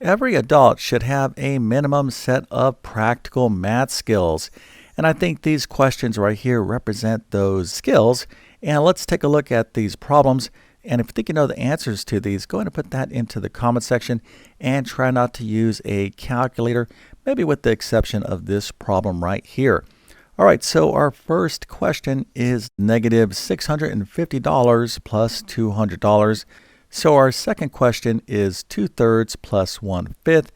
Every adult should have a minimum set of practical math skills. And I think these questions right here represent those skills. And let's take a look at these problems. And if you think you know the answers to these, go ahead and put that into the comment section and try not to use a calculator, maybe with the exception of this problem right here. All right, so our first question is negative $650 plus $200. So our second question is 2/3 plus 1/5.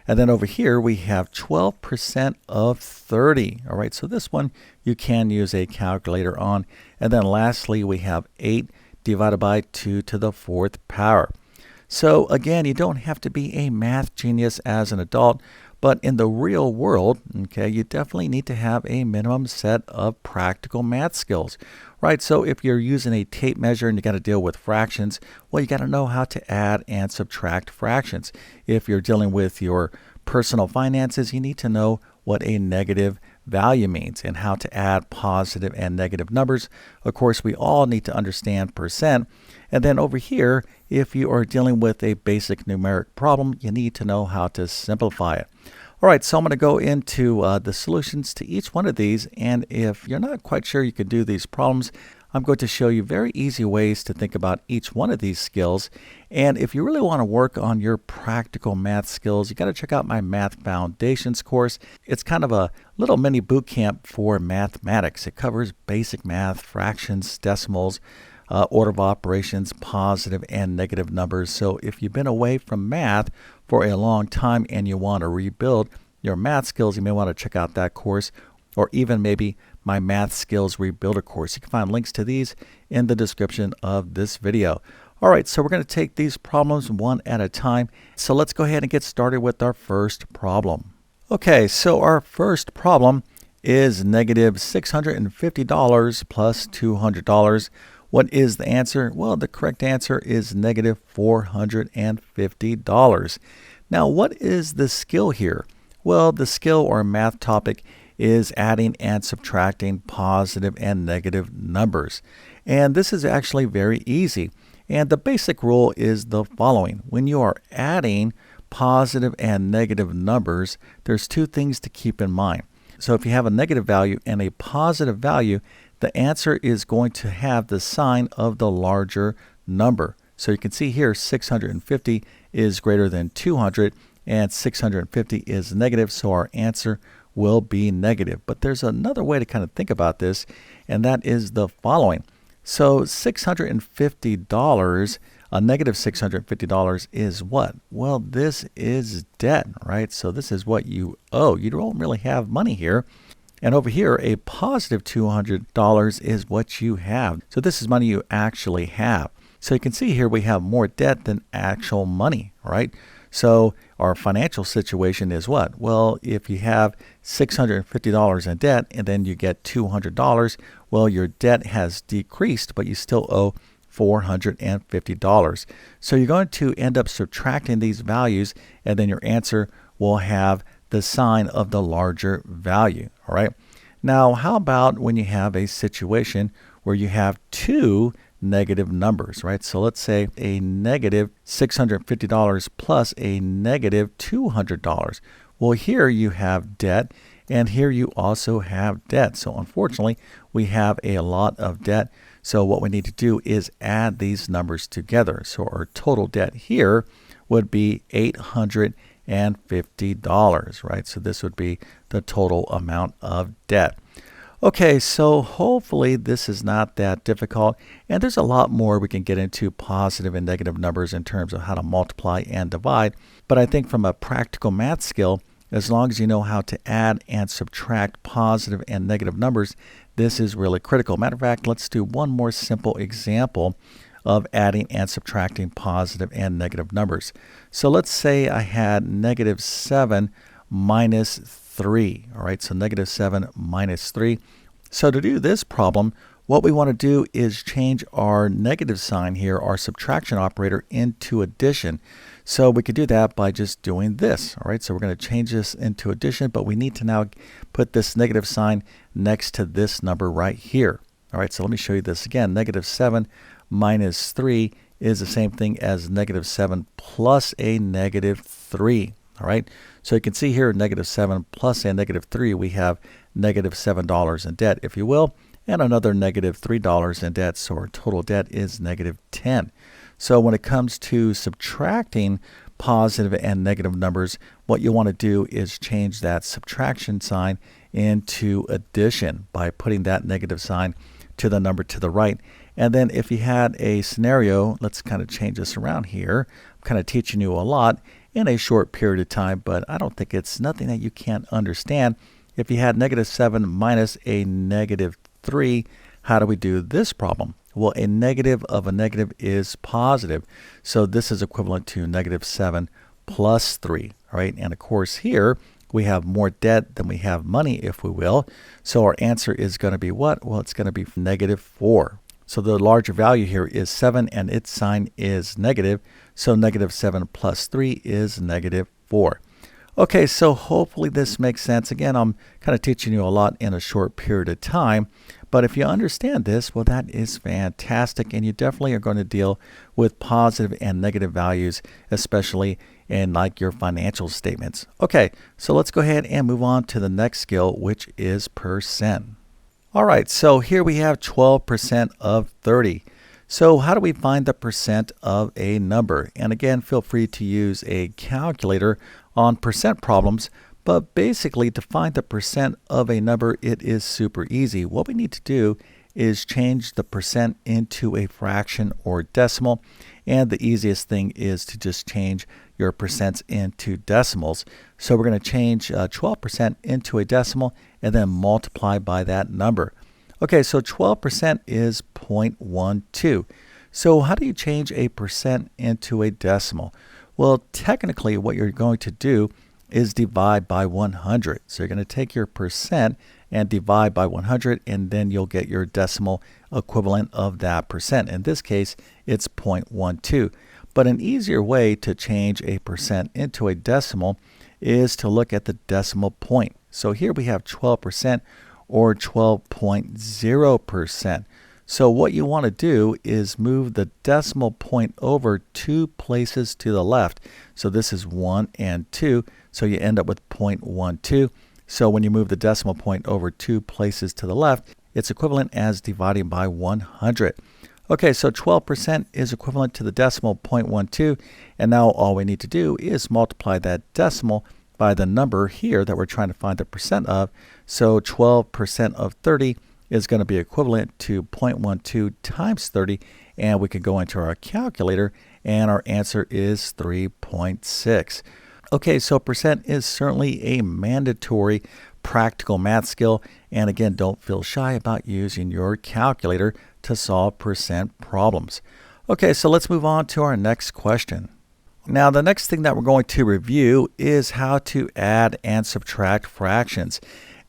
And then over here we have 12% of 30. All right, so this one you can use a calculator on. And then lastly, we have 8 divided by 2 to the 4th power. So again, you don't have to be a math genius as an adult, but in the real world, okay, you definitely need to have a minimum set of practical math skills, right? So if you're using a tape measure and you got to deal with fractions, well, you got to know how to add and subtract fractions. If you're dealing with your personal finances, you need to know what a negative value means and how to add positive and negative numbers. Of course, we all need to understand percent. And then over here, if you are dealing with a basic numeric problem, you need to know how to simplify it. All right, so I'm going to go into the solutions to each one of these. And if you're not quite sure you can do these problems, I'm going to show you very easy ways to think about each one of these skills. And if you really want to work on your practical math skills, you got to check out my Math Foundations course. It's kind of a little mini boot camp for mathematics. It covers basic math, fractions, decimals, order of operations, positive and negative numbers. So if you've been away from math for a long time and you want to rebuild your math skills, you may want to check out that course, or even maybe my Math Skills Rebuilder course. You can find links to these in the description of this video. All right, so we're going to take these problems one at a time. So let's go ahead and get started with our first problem. Okay, so our first problem is negative $650 plus $200. What is the answer? Well, the correct answer is negative $450. Now, what is the skill here? Well, the skill or math topic is adding and subtracting positive and negative numbers. And this is actually very easy. And the basic rule is the following. When you are adding positive and negative numbers, there's two things to keep in mind. So if you have a negative value and a positive value, the answer is going to have the sign of the larger number. So you can see here 650 is greater than 200 and 650 is negative, so our answer will be negative. But there's another way to kind of think about this, and that is the following. So $650, a negative $650 is what? Well, this is debt, right? So this is what you owe. You don't really have money here. And over here, a positive $200 is what you have. So this is money you actually have. So you can see here we have more debt than actual money, right? So our financial situation is what? Well, if you have $650 in debt and then you get $200, well, your debt has decreased, but you still owe $450. So you're going to end up subtracting these values, and then your answer will have the sign of the larger value. All right. Now, how about when you have a situation where you have two negative numbers, right? So let's say a negative $650 plus a negative $200. Well, here you have debt, and here you also have debt. So unfortunately, we have a lot of debt. So what we need to do is add these numbers together. So our total debt here would be $850, right? So this would be the total amount of debt. Okay, so hopefully this is not that difficult, and there's a lot more we can get into positive and negative numbers in terms of how to multiply and divide. But I think from a practical math skill, as long as you know how to add and subtract positive and negative numbers, this is really critical. Matter of fact, let's do one more simple example of adding and subtracting positive and negative numbers. So let's say I had negative 7 minus 3. All right, so negative 7 minus 3. So to do this problem, what we want to do is change our negative sign here, our subtraction operator, into addition. So we could do that by just doing this. All right, so we're going to change this into addition, but we need to now put this negative sign next to this number right here. All right, so let me show you this again. Negative 7 minus 3 is the same thing as negative 7 plus a negative 3. All right, so you can see here negative 7 plus a negative 3, we have negative $7 in debt, if you will, and another negative $3 in debt, so our total debt is negative 10. So when it comes to subtracting positive and negative numbers, what you want to do is change that subtraction sign into addition by putting that negative sign to the number to the right. And then if you had a scenario, let's kind of change this around here. I'm kind of teaching you a lot in a short period of time, but I don't think it's nothing that you can't understand. If you had negative 7 minus a negative 3, how do we do this problem? Well, a negative of a negative is positive. So this is equivalent to negative 7 plus 3. All right, and of course here we have more debt than we have money, if we will. So our answer is going to be what? Well, it's going to be negative 4. So the larger value here is 7 and its sign is negative. So negative 7 plus 3 is negative 4. Okay, so hopefully this makes sense. Again, I'm kind of teaching you a lot in a short period of time. But if you understand this, well, that is fantastic. And you definitely are going to deal with positive and negative values, especially in like your financial statements. Okay, so let's go ahead and move on to the next skill, which is percent. All right, so here we have 12% of 30. So how do we find the percent of a number? And again, feel free to use a calculator on percent problems, but basically to find the percent of a number, it is super easy. What we need to do is change the percent into a fraction or decimal, and the easiest thing is to just change your percents into decimals. So we're going to change 12% into a decimal and then multiply by that number. Okay, so 12% is 0.12. So how do you change a percent into a decimal? Well, technically what you're going to do is divide by 100. So you're going to take your percent and divide by 100, and then you'll get your decimal equivalent of that percent. In this case, it's 0.12. But an easier way to change a percent into a decimal is to look at the decimal point. So here we have 12% or 12.0%. So what you want to do is move the decimal point over 2 places to the left. So this is 1 and 2, so you end up with 0.12. So when you move the decimal point over 2 places to the left, it's equivalent as dividing by 100. Okay, so 12% is equivalent to the decimal 0.12, and now all we need to do is multiply that decimal by the number here that we're trying to find the percent of. So 12% of 30 is going to be equivalent to 0.12 times 30, and we can go into our calculator, and our answer is 3.6. Okay, so percent is certainly a mandatory practical math skill, and again, don't feel shy about using your calculator to solve percent problems. Okay, so let's move on to our next question. Now, the next thing that we're going to review is how to add and subtract fractions.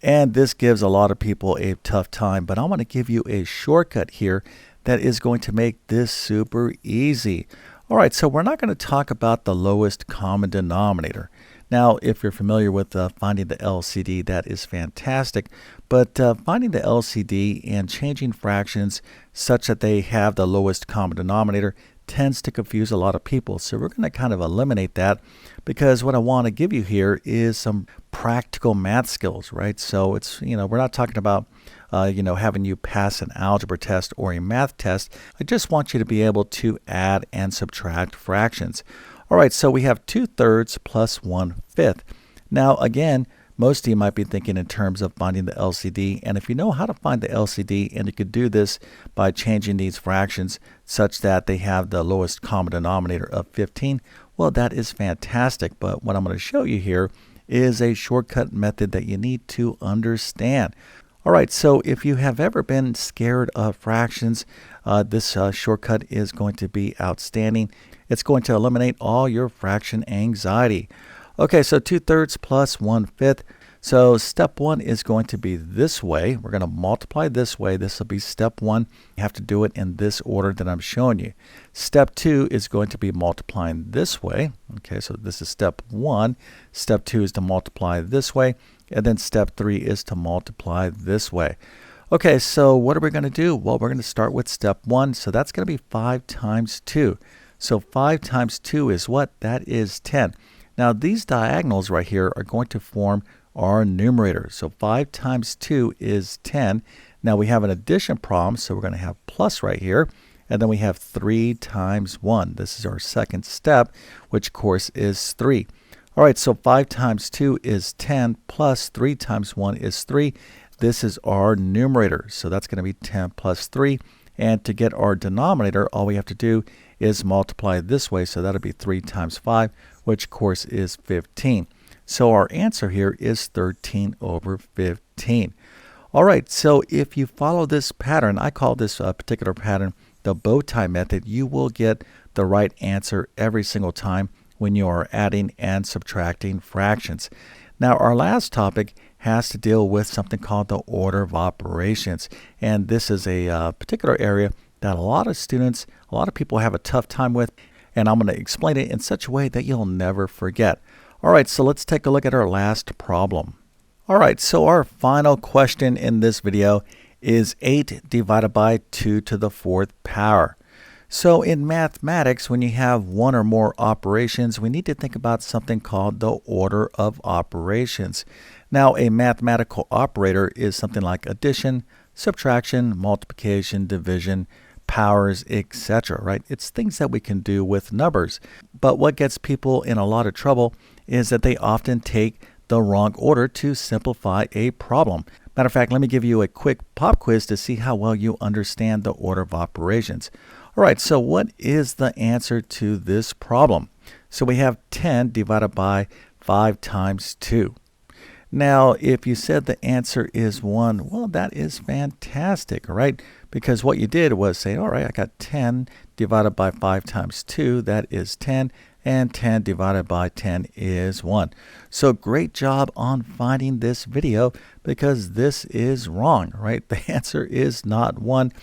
And this gives a lot of people a tough time, but I'm going to give you a shortcut here that is going to make this super easy. All right, so we're not going to talk about the lowest common denominator. Now, if you're familiar with finding the LCD, that is fantastic. But finding the LCD and changing fractions such that they have the lowest common denominator tends to confuse a lot of people. So we're going to kind of eliminate that, because what I want to give you here is some practical math skills, right? So it's, we're not talking about, having you pass an algebra test or a math test. I just want you to be able to add and subtract fractions. All right, so we have 2/3 plus 1/5. Now, again, most of you might be thinking in terms of finding the LCD, and if you know how to find the LCD, and you could do this by changing these fractions such that they have the lowest common denominator of 15, well, that is fantastic. But what I'm going to show you here is a shortcut method that you need to understand. All right, so if you have ever been scared of fractions, this shortcut is going to be outstanding. It's going to eliminate all your fraction anxiety. Okay, so 2/3 plus 1/5. So step 1 is going to be this way. We're going to multiply this way. This will be step 1. You have to do it in this order that I'm showing you. Step 2 is going to be multiplying this way. Okay, so this is step 1. Step 2 is to multiply this way. And then step 3 is to multiply this way. Okay, so what are we going to do? Well, we're going to start with step 1. So that's going to be 5 times 2. So 5 times 2 is what? That is 10. Now these diagonals right here are going to form our numerator. So 5 times 2 is 10. Now we have an addition problem, so we're going to have plus right here. And then we have 3 times 1. This is our second step, which of course is 3. All right, so 5 times 2 is 10 plus 3 times 1 is 3. This is our numerator, so that's going to be 10 plus 3. And to get our denominator, all we have to do is multiply this way, so that'll be 3 times 5, which of course is 15. So our answer here is 13 over 15. All right, so if you follow this pattern, I call this particular pattern the bow tie method, you will get the right answer every single time when you are adding and subtracting fractions. Now, our last topic has to deal with something called the order of operations. And this is a particular area that a lot of people have a tough time with. And I'm going to explain it in such a way that you'll never forget. All right, so let's take a look at our last problem. All right, so our final question in this video is 8 divided by 2 to the 4th power. So in mathematics, when you have one or more operations, we need to think about something called the order of operations. Now, a mathematical operator is something like addition, subtraction, multiplication, division, powers, etc., right? It's things that we can do with numbers. But what gets people in a lot of trouble is that they often take the wrong order to simplify a problem. Matter of fact, let me give you a quick pop quiz to see how well you understand the order of operations. All right, so what is the answer to this problem? So we have 10 divided by 5 times 2. Now, if you said the answer is 1, well, that is fantastic, all right? Because what you did was say, all right, I got 10 divided by 5 times 2, that is 10, and 10 divided by 10 is 1. So great job on finding this video because this is wrong, right? The answer is not 1,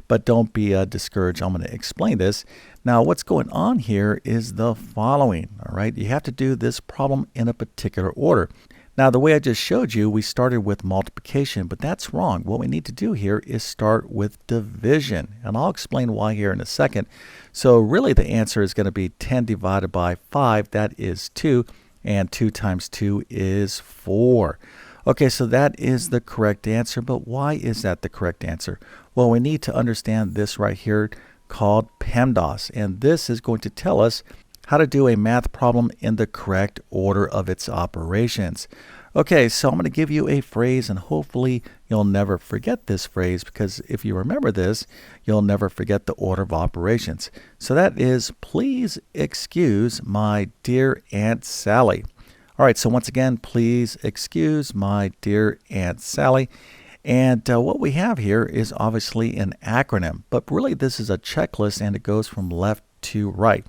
but don't be discouraged. I'm going to explain this. Now, what's going on here is the following, all right? You have to do this problem in a particular order. Now, the way I just showed you, we started with multiplication, but that's wrong. What we need to do here is start with division, and I'll explain why here in a second. So really the answer is going to be 10 divided by 5, that is 2, and 2 times 2 is 4. Okay, so that is the correct answer, but why is that the correct answer? Well, we need to understand this right here called PEMDAS, and this is going to tell us how to do a math problem in the correct order of its operations. Okay, so I'm going to give you a phrase, and hopefully you'll never forget this phrase, because if you remember this, you'll never forget the order of operations. So that is, please excuse my dear Aunt Sally. All right, so once again, please excuse my dear Aunt Sally. And what we have here is obviously an acronym, but really this is a checklist, and it goes from left to right.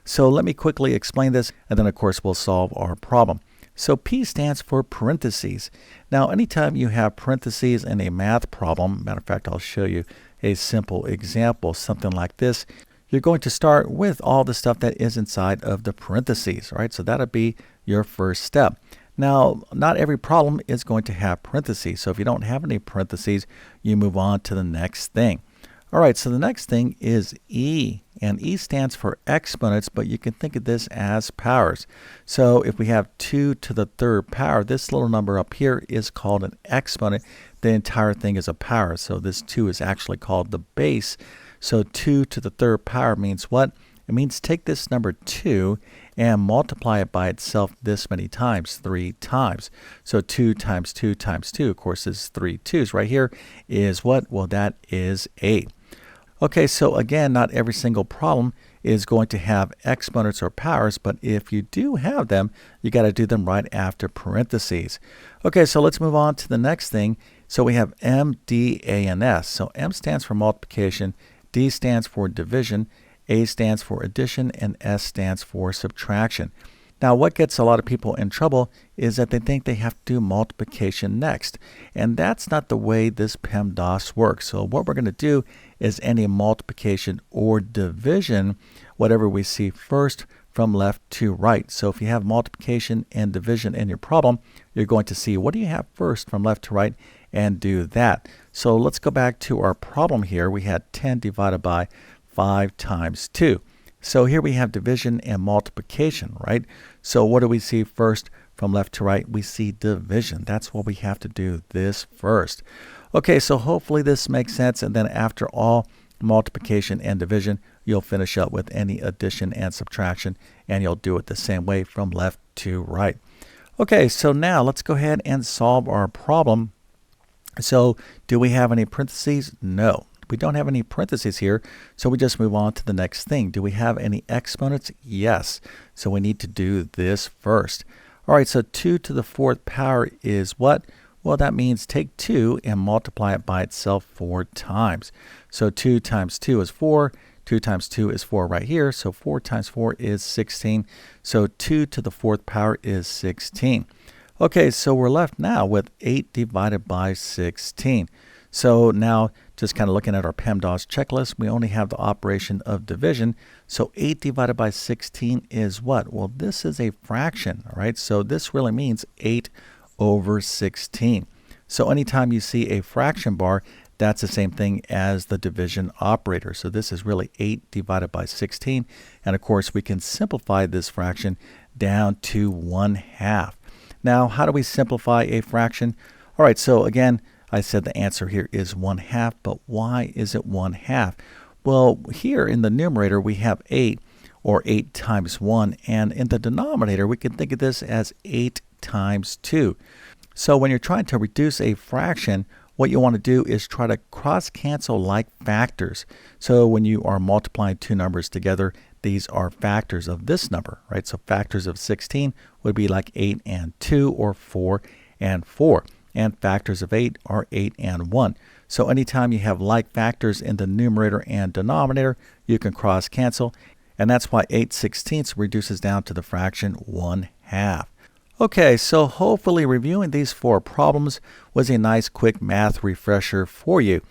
So let me quickly explain this, and then of course we'll solve our problem. So P stands for parentheses. Now anytime you have parentheses in a math problem, matter of fact, I'll show you a simple example, something like this. You're going to start with all the stuff that is inside of the parentheses, right? So that'll be your first step. Now, not every problem is going to have parentheses. So if you don't have any parentheses, you move on to the next thing. All right, so the next thing is E, and E stands for exponents, but you can think of this as powers. So if we have 2 to the 3rd power, this little number up here is called an exponent. The entire thing is a power, so this 2 is actually called the base. So 2 to the 3rd power means what? It means take this number 2 and multiply it by itself this many times, 3 times. So 2 times 2 times 2, of course, is 3 2s. Right here is what? Well, that is 8. Okay, so again, not every single problem is going to have exponents or powers, but if you do have them, you got to do them right after parentheses. Okay, so let's move on to the next thing. So we have M, D, A, and S. So M stands for multiplication, D stands for division, A stands for addition, and S stands for subtraction. Now, what gets a lot of people in trouble is that they think they have to do multiplication next. And that's not the way this PEMDAS works. So what we're going to do is any multiplication or division, whatever we see first from left to right. So if you have multiplication and division in your problem, you're going to see what do you have first from left to right, and do that. So let's go back to our problem here. We had 10 divided by 5 times 2. So here we have division and multiplication, right? So what do we see first from left to right? We see division. That's what we have to do this first. Okay, so hopefully this makes sense. And then after all multiplication and division, you'll finish up with any addition and subtraction, and you'll do it the same way from left to right. Okay, so now let's go ahead and solve our problem. So do we have any parentheses? No, we don't have any parentheses here, so we just move on to the next thing. Do we have any exponents? Yes, so we need to do this first. All right, so 2 to the 4th power is what? Well, that means take 2 and multiply it by itself 4 times. So 2 times 2 is 4. 2 times 2 is 4 right here. So 4 times 4 is 16. So 2 to the 4th power is 16. Okay, so we're left now with 8 divided by 16. So now, just kind of looking at our PEMDAS checklist, we only have the operation of division. So 8 divided by 16 is what? Well, this is a fraction, all right? So this really means 8 over 16. So anytime you see a fraction bar, that's the same thing as the division operator. So this is really 8 divided by 16. And of course, we can simplify this fraction down to 1/2. Now, how do we simplify a fraction? All right, so again, I said the answer here is 1/2, but why is it 1/2? Well, here in the numerator, we have 8, or 8 times 1. And in the denominator, we can think of this as 8 times 2. So when you're trying to reduce a fraction, what you want to do is try to cross-cancel like factors. So when you are multiplying two numbers together, these are factors of this number, right? So factors of 16 would be like 8 and 2, or 4 and 4. And factors of 8 are 8 and 1. So anytime you have like factors in the numerator and denominator, you can cross-cancel. And that's why 8/16 reduces down to the fraction 1/2. Okay, so hopefully reviewing these 4 problems was a nice quick math refresher for you.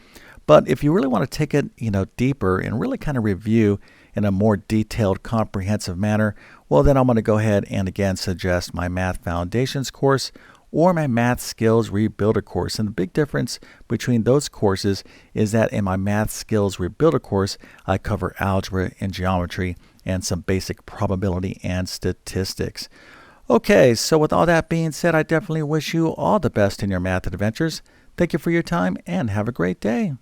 But if you really want to take it, deeper and really kind of review in a more detailed, comprehensive manner, well, then I'm going to go ahead and again suggest my Math Foundations course or my Math Skills Rebuilder course. And the big difference between those courses is that in my Math Skills Rebuilder course, I cover algebra and geometry and some basic probability and statistics. Okay, so with all that being said, I definitely wish you all the best in your math adventures. Thank you for your time and have a great day.